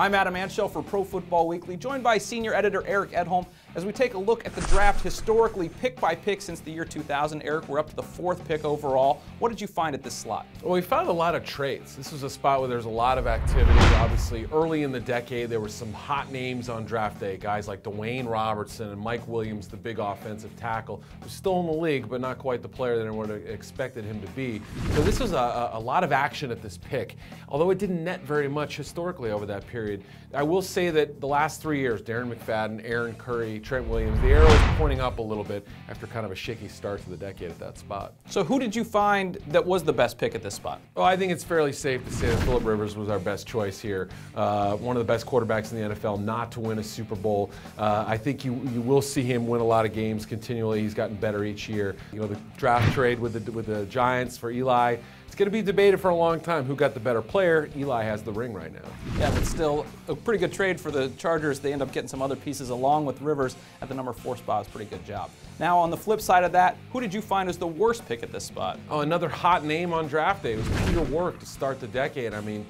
I'm Adam Anschel for Pro Football Weekly, joined by senior editor Eric Edholm as we take a look at the draft historically pick by pick since the year 2000. Eric, we're up to the 4th pick overall. What did you find at this slot? Well, we found a lot of trades. This was a spot where there's a lot of activity. Obviously, early in the decade, there were some hot names on draft day, guys like Dwayne Robertson and Mike Williams, the big offensive tackle, who's still in the league, but not quite the player that everyone expected him to be. So this was a lot of action at this pick, although it didn't net very much historically over that period. I will say that the last 3 years, Darren McFadden, Aaron Curry, Trent Williams, the arrow is pointing up a little bit after kind of a shaky start to the decade at that spot. So who did you find that was the best pick at this spot? Well, I think it's fairly safe to say that Phillip Rivers was our best choice here. One of the best quarterbacks in the NFL not to win a Super Bowl. I think you will see him win a lot of games continually. He's gotten better each year. You know, the draft trade with the Giants for Eli, it's going to be debated for a long time who got the better player. Eli has the ring right now. Yeah, but still a pretty good trade for the Chargers. They end up getting some other pieces along with Rivers at the number 4 spot. It's a pretty good job. Now, on the flip side of that, who did you find as the worst pick at this spot? Oh, another hot name on draft day was Peter Work to start the decade. I mean,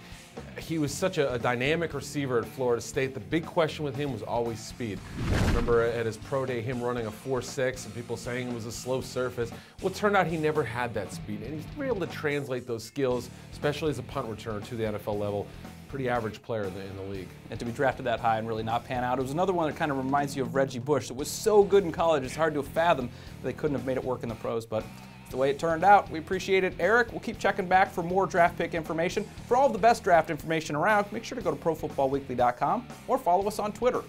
he was such a dynamic receiver at Florida State. The big question with him was always speed. I remember at his pro day him running a 4.6 and people saying it was a slow surface. Well, it turned out he never had that speed, and he's been able to translate those skills, especially as a punt returner, to the NFL level. Pretty average player in the league. And to be drafted that high and really not pan out. It was another one that kind of reminds you of Reggie Bush. It was so good in college, it's hard to fathom that they couldn't have made it work in the pros, but the way it turned out. We appreciate it, Eric. We'll keep checking back for more draft pick information. For all of the best draft information around, make sure to go to ProFootballWeekly.com or follow us on Twitter.